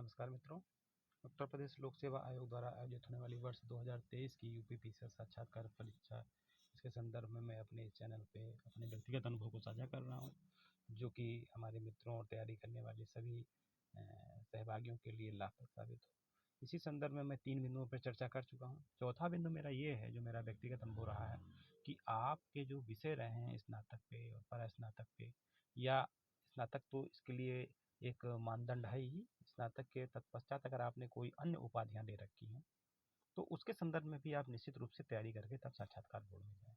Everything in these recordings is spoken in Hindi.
नमस्कार मित्रों। उत्तर प्रदेश लोक सेवा आयोग द्वारा आयोजित होने वाली वर्ष 2023 की यूपी पीसीएस साक्षात्कार परीक्षा, इसके संदर्भ में मैं अपने चैनल पे अपने व्यक्तिगत अनुभव को साझा कर रहा हूँ, जो कि हमारे मित्रों और तैयारी करने वाले सभी सहभागियों के लिए लाभप्रद साबित हो। इसी संदर्भ में मैं 3 बिंदुओं पर चर्चा कर चुका हूँ। चौथा बिंदु मेरा ये है, जो मेरा व्यक्तिगत अनुभव रहा है, कि आपके जो विषय रहे हैं स्नातक पे और परास्नातक पे, या स्नातक तो इसके लिए एक मानदंड है ही, स्नातक के तत्पश्चात अगर आपने कोई अन्य उपाधियां ले रखी हैं तो उसके संदर्भ में भी आप निश्चित रूप से तैयारी करके तब साक्षात्कार बोर्ड में जाएं।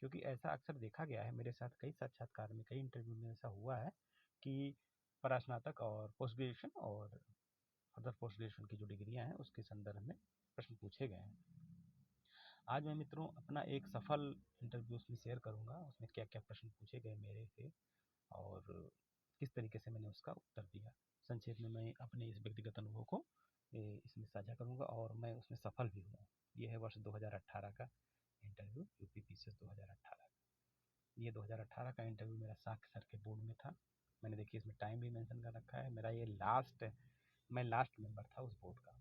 क्योंकि ऐसा अक्सर देखा गया है, मेरे साथ कई साक्षात्कार में, कई इंटरव्यू में ऐसा हुआ है कि परास्नातक और पोस्ट ग्रेजुएशन और अदर पोस्ट ग्रेजुएशन की जो डिग्रियां हैं उसके संदर्भ में प्रश्न पूछे गए हैं। आज मैं मित्रों अपना एक सफल इंटरव्यू उसमें शेयर करूंगा, उसमें क्या क्या प्रश्न पूछे गए मेरे से और किस तरीके से मैंने उसका उत्तर दिया। संक्षेप में मैं अपने इस व्यक्तिगत अनुभव को इसमें साझा करूंगा और मैं उसमें सफल भी हुआ। ये है वर्ष 2018 का इंटरव्यू, यूपी पीसीएस 2018। ये 2018 का इंटरव्यू मेरा साक्ष्य सर के बोर्ड में था। मैंने देखिए इसमें टाइम भी मेंशन कर रखा है। मेरा ये मैं लास्ट मेंबर था उस बोर्ड का,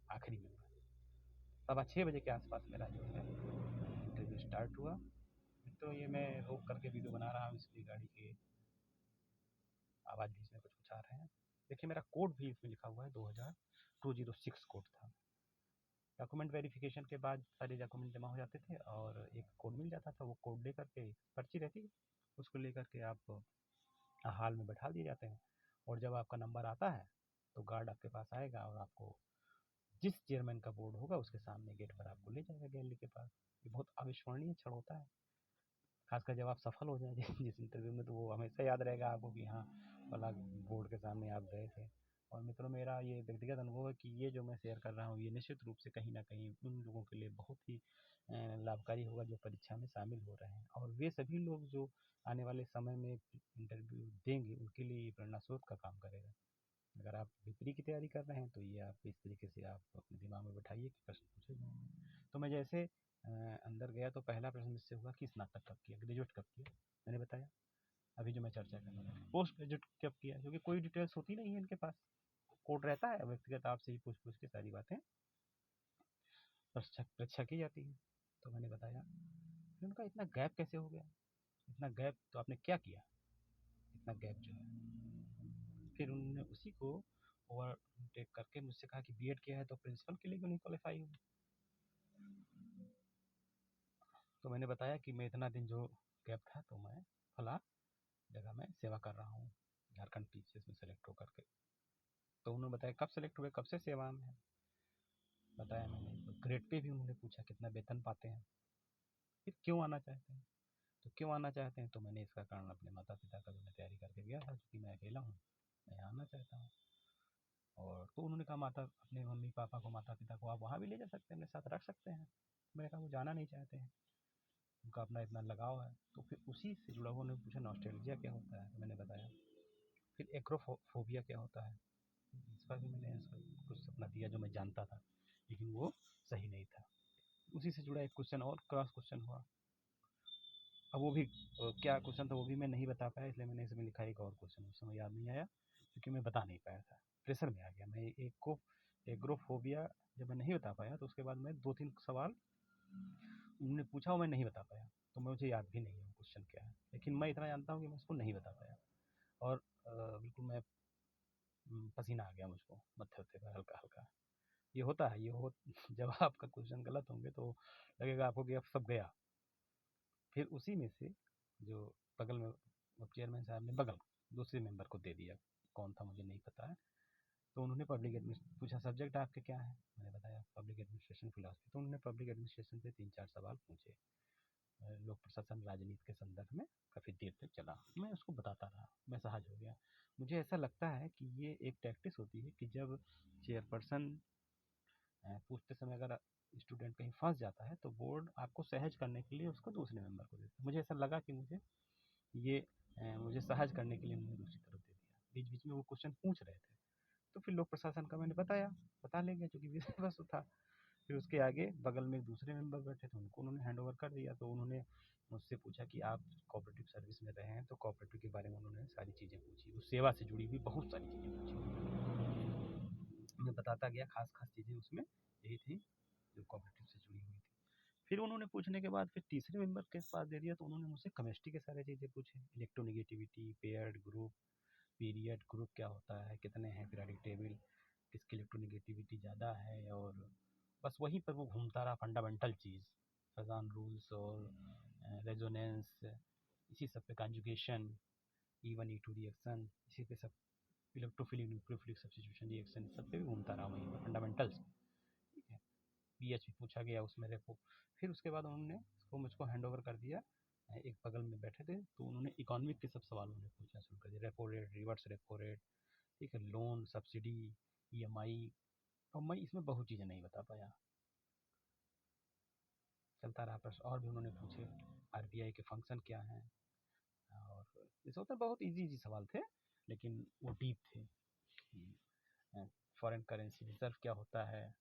आखिरी मेंबर। 6:15 बजे के आसपास मेरा जो है इंटरव्यू स्टार्ट हुआ। तो ये मैं रोक करके वीडियो बना रहा हूँ, इसलिए गाड़ी के आवाज़ भी इसमें कुछ आ रहे हैं। देखिए मेरा कोड भी इसमें लिखा हुआ है, 206 कोड था। डॉक्यूमेंट वेरिफिकेशन के बाद सारे डॉक्यूमेंट जमा हो जाते थे और एक कोड मिल जाता था। वो कोड लेकर के, पर्ची रहती है, उसको लेकर के आप हॉल में बैठा दिए जाते हैं और जब आपका नंबर आता है तो गार्ड आपके पास आएगा और आपको जिस चेयरमैन का बोर्ड होगा उसके सामने गेट पर आपको ले जाएगा, गैलरी के पास। ये बहुत अविस्मरणीय क्षण होता है, खासकर जब आप सफल हो जाए जिस इंटरव्यू में, तो वो हमेशा याद रहेगा आपको कि हाँ वाला बोर्ड के सामने आप गए थे। और मित्रों मेरा ये व्यक्तिगत अनुभव है कि ये जो मैं शेयर कर रहा हूँ ये निश्चित रूप से कहीं ना कहीं उन लोगों के लिए बहुत ही लाभकारी होगा जो परीक्षा में शामिल हो रहे हैं, और वे सभी लोग जो आने वाले समय में इंटरव्यू देंगे उनके लिए ये प्रेरणा स्रोत का काम करेगा। अगर आप विपरी की तैयारी कर रहे हैं तो ये आप इस तरीके से आप अपने दिमाग में बैठाइए कि प्रश्न पूछे जाएंगे। तो मैं जैसे अंदर गया तो पहला प्रश्न मुझसे हुआ कि स्नातक कब किया, ग्रेजुएट कब किया। मैंने बताया अभी जो मैं चर्चा कर रहा हूँ। पोस्ट ग्रेजुएट कब किया, क्योंकि कोई डिटेल्स होती नहीं है इनके पास, कोड रहता है, व्यक्तिगत आपसे ही पूछ पूछ के सारी बातें परीक्षा की जाती है। तो मैंने बताया। फिर उनका इतना गैप कैसे हो गया, इतना गैप तो आपने क्या किया, इतना गैप जो है। फिर उन्होंने उसी को ओवरटेक करके मुझसे कहा कि बीएड किया है तो प्रिंसिपल के लिए क्यों नहीं क्वालिफाई हुआ। तो मैंने बताया कि मैं इतना दिन जो गैप था तो मैं फला जगह में सेवा कर रहा हूँ, झारखंड पीसीएस में सेलेक्ट होकर के। तो उन्होंने बताया कब सेलेक्ट हुए, कब से सेवा में है। बताया मैंने। तो ग्रेड पे भी उन्होंने पूछा कितना वेतन पाते हैं, फिर क्यों आना चाहते हैं। तो क्यों आना चाहते हैं, तो मैंने इसका कारण अपने माता पिता का, जो मैं तैयारी करके गया था, क्योंकि मैं अकेला हूँ, मैं आना चाहता हूँ। और तो उन्होंने कहा माता अपने मम्मी पापा को, माता पिता को आप वहाँ भी ले जा सकते हैं, मेरे साथ रख सकते हैं। मैंने कहा वो जाना नहीं चाहते हैं, उनका अपना इतना लगाव है। तो फिर उसी से जुड़ा हुआ उन्होंने पूछा नॉस्टैल्जिया क्या होता है, तो मैंने बताया। फिर एक्रोफोबिया क्या होता है, इस पर भी मैंने कुछ अपना दिया जो मैं जानता था, लेकिन वो सही नहीं था। उसी से जुड़ा एक क्वेश्चन और क्रॉस क्वेश्चन हुआ। अब वो भी क्या क्वेश्चन था वो भी मैं नहीं बता पाया, इसलिए मैंने इसमें लिखा एक और क्वेश्चन, उस समय याद नहीं आया क्योंकि मैं बता नहीं पाया था, प्रेशर में आ गया मैं। एग्रोफोबिया जब मैं नहीं बता पाया तो उसके बाद मैं 2-3 सवाल उन्होंने पूछा और मैं नहीं बता पाया, तो मुझे याद भी नहीं है वो क्वेश्चन क्या है, लेकिन मैं इतना जानता हूँ कि मैं उसको नहीं बता पाया। और बिल्कुल मैं पसीना आ गया मुझको मत्थे उत्थे पर हल्का हल्का। ये होता है, जब आपका क्वेश्चन गलत होंगे तो लगेगा आपको कि अब सब गया। फिर उसी में से जो बगल में चेयरमैन साहब ने बगल दूसरे मेंबर को दे दिया, कौन था मुझे नहीं पता है। तो उन्होंने पब्लिक एडमिनिस्ट्रेशन पूछा, सब्जेक्ट आपके क्या है, मैंने बताया पब्लिक एडमिनिस्ट्रेशन फिलॉसफी। तो उन्होंने पब्लिक एडमिनिस्ट्रेशन पे 3-4 सवाल पूछे, लोक प्रशासन राजनीति के संदर्भ में। काफ़ी देर तक चला, मैं उसको बताता रहा, मैं सहज हो गया। मुझे ऐसा लगता है कि ये एक प्रैक्टिस होती है कि जब चेयरपर्सन पूछते समय अगर स्टूडेंट कहीं फंस जाता है तो बोर्ड आपको सहज करने के लिए उसको दूसरे मेंबर को देता है। मुझे ऐसा लगा कि मुझे सहज करने के लिए उन्होंने दूसरी तरफ दे दिया। बीच बीच में वो क्वेश्चन पूछ रहे थे, तो फिर लोक प्रशासन का मैंने बता ले गया क्योंकि विषय वस्तु था। फिर उसके आगे बगल में एक दूसरे मेंबर बैठे थे, उनको उन्होंने हैंड ओवर कर दिया। तो उन्होंने मुझसे पूछा कि आप कोऑपरेटिव सर्विस में रहे हैं, तो कोऑपरेटिव के बारे में उन्होंने सारी चीज़ें पूछी, उस सेवा से जुड़ी हुई बहुत सारी चीज़ें पूछी। बताता गया, खास चीज़ें उसमें यही थी जो कोऑपरेटिव से जुड़ी हुई थी। फिर उन्होंने पूछने के बाद फिर तीसरे मेंबर के पास दे दिया, तो उन्होंने मुझसे केमिस्ट्री के सारे चीज़ें पूछे, electronegativity, paired group, period group क्या होता है, कितने हैं पीरियोडिक टेबल, किसकी इलेक्ट्रोनेगेटिविटी ज़्यादा है, और बस वहीं पर वो घूमता रहा फंडामेंटल चीज़, फैजान रूल्स और रेजोनेंस, इसी सब पे कॉन्जुगेशन, E1 E2 रिएक्शन, इसी पे सब इलेक्ट्रोफिलिक न्यूक्लियोफिलिक सब्स्टिट्यूशन रिएक्शन, सब पे भी घूमता रहा वहीं पर फंडामेंटल्स। ठीक है, पीएच भी पूछा गया उसमें रेपो। फिर उसके बाद उन्होंने उसको मुझको हैंड ओवर कर दिया, एक बगल में बैठे थे, तो उन्होंने इकोनॉमिक के सब सवाल उन्होंने पूछना शुरू कर दिया, repo rate, reverse repo rate, ठीक है, लोन, सब्सिडी, ईएमआई, और मैं इसमें बहुत चीज़ें नहीं बता पाया, चलता रहा प्रश्न। और भी उन्होंने पूछे आरबीआई के फंक्शन क्या हैं, और जैसे होता है बहुत इजी सवाल थे, लेकिन वो डीप थे। फॉरेन करेंसी रिजर्व क्या होता है,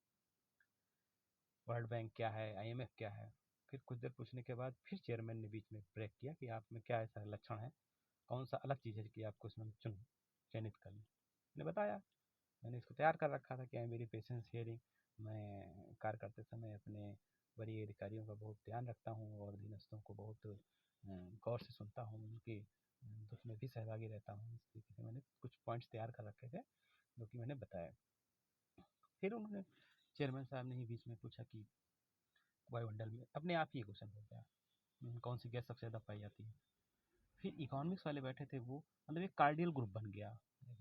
वर्ल्ड बैंक क्या है, आईएमएफ क्या है। फिर कुछ देर पूछने के बाद फिर चेयरमैन ने बीच में ब्रेक किया कि आप में क्या ऐसा लक्षण है, कौन सा अलग चीज़ है कि आपको इसमें चयनित कर लें। मैंने बताया, मैंने इसको तैयार कर रखा था कि मेरी पेशेंस हियरिंग, मैं कार्य करते समय अपने वरीय अधिकारियों का बहुत ध्यान रखता हूँ और अधीनस्थों को बहुत गौर से सुनता हूँ, उनके दुख में भी सहभागी रहता हूँ। इस तरीके से मैंने कुछ पॉइंट्स तैयार कर रखे थे जो कि मैंने बताया। फिर उन्होंने चेयरमैन साहब ने ही बीच में पूछा कि वायुमंडल में अपने आप ही क्वेश्चन हो गया, कौन सी गैस सबसे ज़्यादा पाई जाती है। फिर इकोनॉमिक्स वाले बैठे थे, वो मतलब एक कार्डियल ग्रुप बन गया,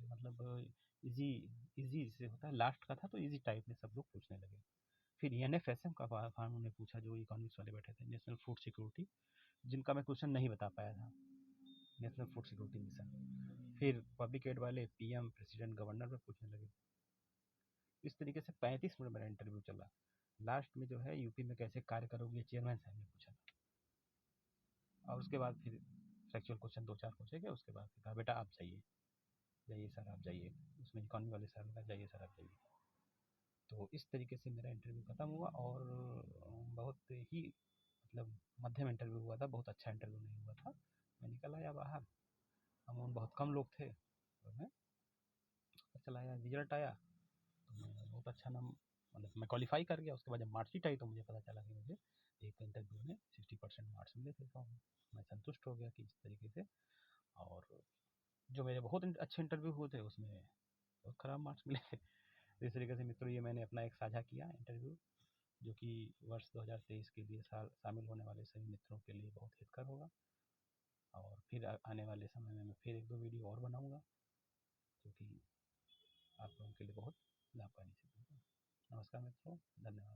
मतलब इजी इजी से होता है, लास्ट का था तो इजी टाइप में सब लोग पूछने लगे। फिर एनएफएसएम का फॉर्म उन्होंने पूछा, जो इकोनॉमिक्स वाले बैठे थे, नेशनल फूड सिक्योरिटी, जिनका मैं क्वेश्चन नहीं बता पाया था, नेशनल फूड सिक्योरिटी मिशन। फिर पब्लिक एड वाले पीएम, प्रेसिडेंट, गवर्नर में पूछने लगे। इस तरीके से 35 मिनट मेरा इंटरव्यू चला। लास्ट में जो है यूपी में कैसे कार्य करोगे, चेयरमैन साहब ने पूछा था। और उसके बाद फिर सेक्चुअल क्वेश्चन 2-4 पूछे गए। उसके बाद कहा बेटा आप जाइए, जाइए सर आप जाइए, उसमें इकॉनमी वाले सर ने कहा जाइए सर आप जाइए। तो इस तरीके से मेरा इंटरव्यू ख़त्म हुआ, और बहुत ही मतलब मध्यम इंटरव्यू हुआ था, बहुत अच्छा इंटरव्यू नहीं हुआ था। मैं निकल आया बाहर, हम बहुत कम लोग थे, और मैं चला आया। रिजल्ट आया तो मैं बहुत अच्छा नाम, मतलब मैं क्वालिफाई कर गया। उसके बाद जब मार्कशीट आई तो मुझे पता चला कि मुझे एक इंटरव्यू में 60% मार्क्स मिले थे, तो मैं संतुष्ट हो गया कि इस तरीके से। और जो मेरे बहुत अच्छे इंटरव्यू हुए थे उसमें बहुत ख़राब मार्क्स मिले थे। तो इस तरीके से मित्रों, ये मैंने अपना एक साझा किया इंटरव्यू, जो कि वर्ष 2023 के लिए शामिल होने वाले सभी मित्रों के लिए बहुत हितकर होगा। और फिर आने वाले समय में मैं फिर 1-2 वीडियो और बनाऊँगा, जो कि आप लोगों के लिए बहुत लाभकारी सिद्ध होगा। नमस्कार मित्रों, धन्यवाद।